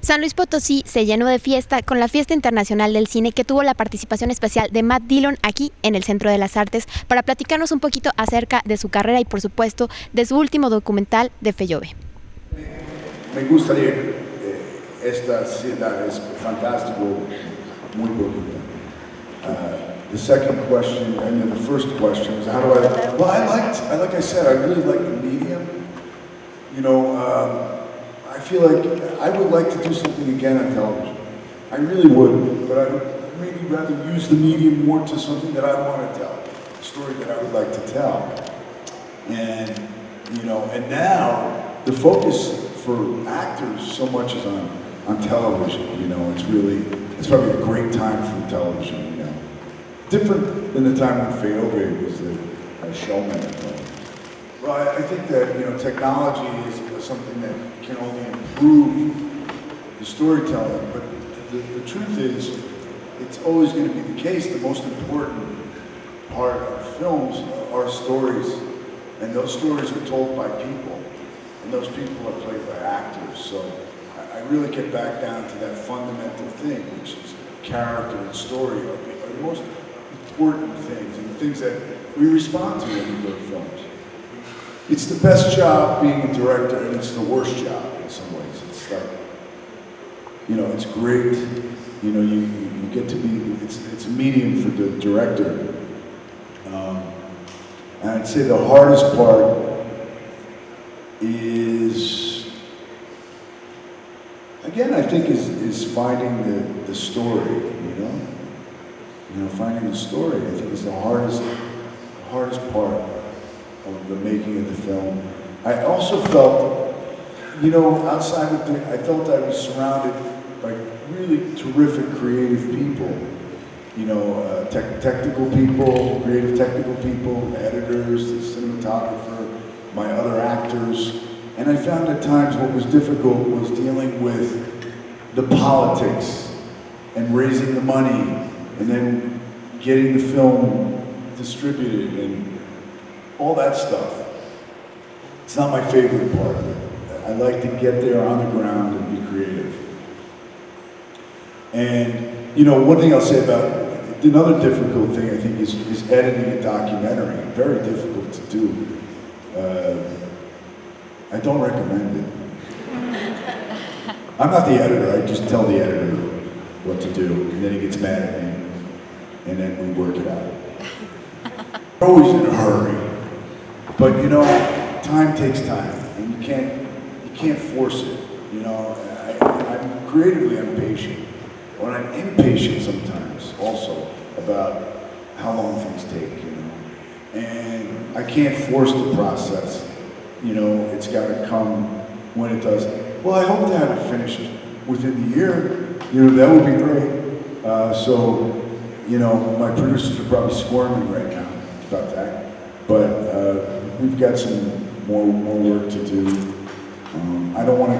San Luis Potosí se llenó de fiesta con la Fiesta Internacional del Cine, que tuvo la participación especial de Dillon aquí en el Centro de las Artes para platicarnos un poquito acerca de su carrera y, por supuesto, de su último documental de Fellove. Me gustaría, esta ciudad es fantástico, muy bonita. The second question, and then the first question is how do I, well, like I said, I really like the medium. You know, I feel like I would like to do something again on television. I really would, but I would maybe rather use the medium more to something that I want to tell, a story that I would like to tell. And, you know, and now the focus for actors so much is on television, you know, it's probably a great time for television, you know. Different than the time when Fellove was a showman. Well, I think that, you know, technology is something that can only improve the storytelling, but the truth is, it's always going to be the case. The most important part of films are stories, and those stories are told by people, and those people are played by actors. So I really get back down to that fundamental thing, which is character and story are the most important things, and the things that we respond to when we go to films. It's the best job being a director, and it's the worst job in some ways. It's like, you know, it's great. You know, you get to be, it's a medium for the director. And I'd say the hardest part is, again, I think is finding the story, you know? You know, finding the story, I think is the hardest part of the making of the film. I also felt, you know, outside of I felt I was surrounded by really terrific creative people. You know, technical people, creative technical people, editors, the cinematographer, my other actors. And I found at times what was difficult was dealing with the politics and raising the money and then getting the film distributed and all that stuff. It's not my favorite part of it. I like to get there on the ground and be creative. And, you know, one thing I'll say about, another difficult thing I think is editing a documentary. Very difficult to do. I don't recommend it. I'm not the editor, I just tell the editor what to do, and then he gets mad at me, and then we work it out. We're always in a hurry. But you know, time takes time, and you can't force it. You know, I'm creatively impatient, or I'm impatient sometimes also about how long things take. You know, and I can't force the process. You know, it's got to come when it does. Well, I hope to have it finished within the year. You know, that would be great. So, you know, my producers are probably squirming right now about that. But we've got some more work to do. I don't want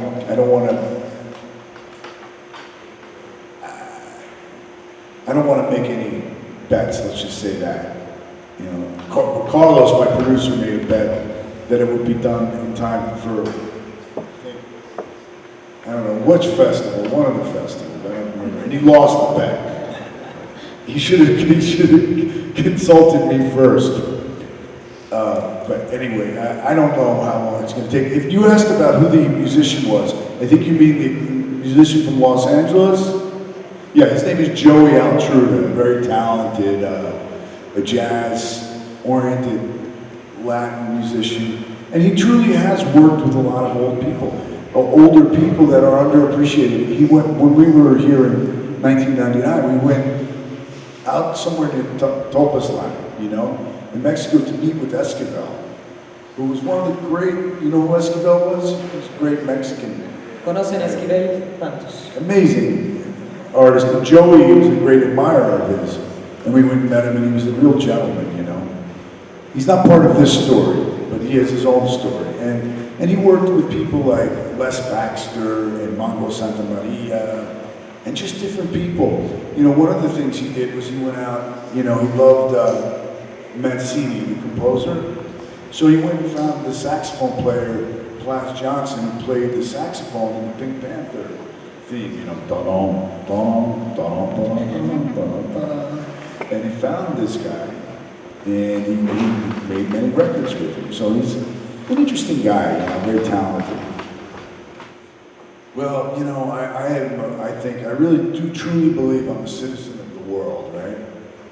to make any bets. Let's just say that. You know, Carlos, my producer, made a bet that it would be done in time for, I don't know which festival, one of the festivals. I don't remember, and he lost the bet. He should have consulted me first. But anyway, I don't know how long it's going to take. If you asked about who the musician was, I think you mean the musician from Los Angeles? Yeah, his name is Joey Altruda, a very talented, a jazz-oriented Latin musician. And he truly has worked with a lot of old people, older people that are underappreciated. He went, when we were here in 1999, we went out somewhere near Topazlan, you know, in Mexico to meet with Esquivel, who was one of the great, you know who Esquivel was? He was a great Mexican. ¿Conocen Esquivel? ¿Cuántos? Amazing artist. And Joey was a great admirer of his. And we went and met him, and he was a real gentleman, you know. He's not part of this story, but he has his own story. And he worked with people like Les Baxter and Mongo Santa Maria, and just different people. You know, one of the things he did was he went out, you know, he loved Mancini, the composer. So he went and found the saxophone player, Plas Johnson, who played the saxophone in the Pink Panther theme, you know, dun dun dun dun dun dun dun. And he found this guy, and he made many records with him. So he's an interesting guy, you know, very talented. Well, you know, I think I really do truly believe I'm a citizen of the world, right?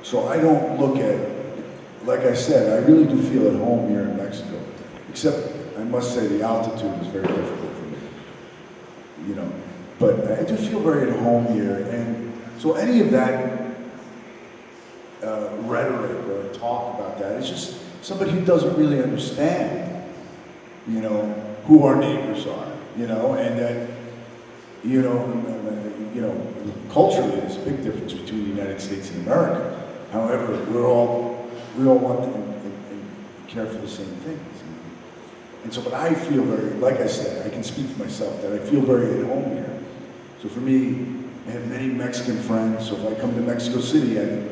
So I don't look at, like I said, I really do feel at home here in Mexico. Except, I must say, the altitude is very difficult for me, you know. But I do feel very at home here, and so any of that rhetoric or talk about that is just somebody who doesn't really understand, you know, who our neighbors are, you know, and that, you know, culturally there's a big difference between the United States and America. However, we all want and care for the same things. And so, but I feel very, like I said, I can speak for myself, that I feel very at home here. So for me, I have many Mexican friends, so if I come to Mexico City, I've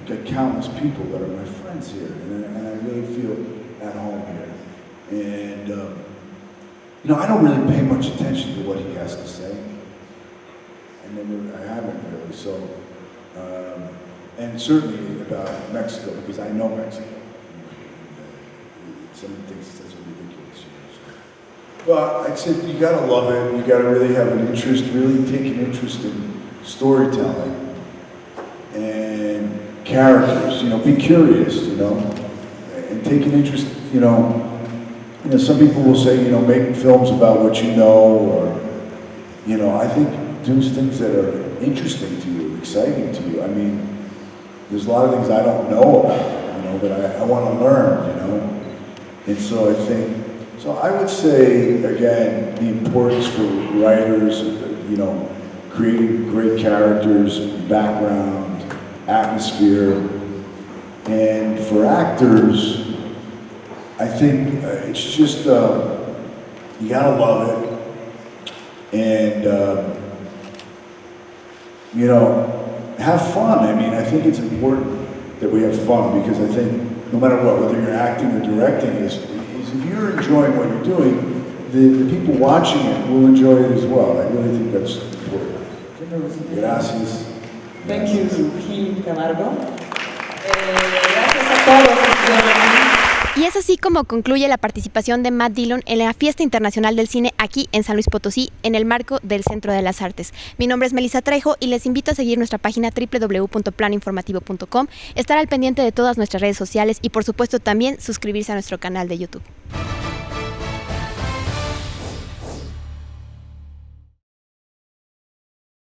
got countless people that are my friends here, and I really feel at home here. And, you know, I don't really pay much attention to what he has to say. I haven't really, so, and certainly about Mexico, because I know Mexico. Some of the things he says are ridiculous. But I'd say you gotta love it, you gotta really have an interest, really take an interest in storytelling and characters, you know, be curious, you know, and take an interest, you know, some people will say, you know, make films about what you know, or, you know, I think do things that are interesting to you, exciting to you. I mean, there's a lot of things I don't know about, you know, but I want to learn, you know. And so I think, so I would say, again, the importance for writers, you know, creating great characters, background, atmosphere, and for actors, I think it's just, you gotta love it, and, you know, have fun. I mean, I think it's important that we have fun, because I think no matter what, whether you're acting or directing, is if you're enjoying what you're doing, the people watching it will enjoy it as well. I really think that's important. Gracias. Thank you, Gil Camargo. Gracias a todos. Y es así como concluye la participación de Matt Dillon en la Fiesta Internacional del Cine aquí en San Luis Potosí, en el marco del Centro de las Artes. Mi nombre es Melissa Trejo y les invito a seguir nuestra página www.planoinformativo.com, estar al pendiente de todas nuestras redes sociales y por supuesto también suscribirse a nuestro canal de YouTube.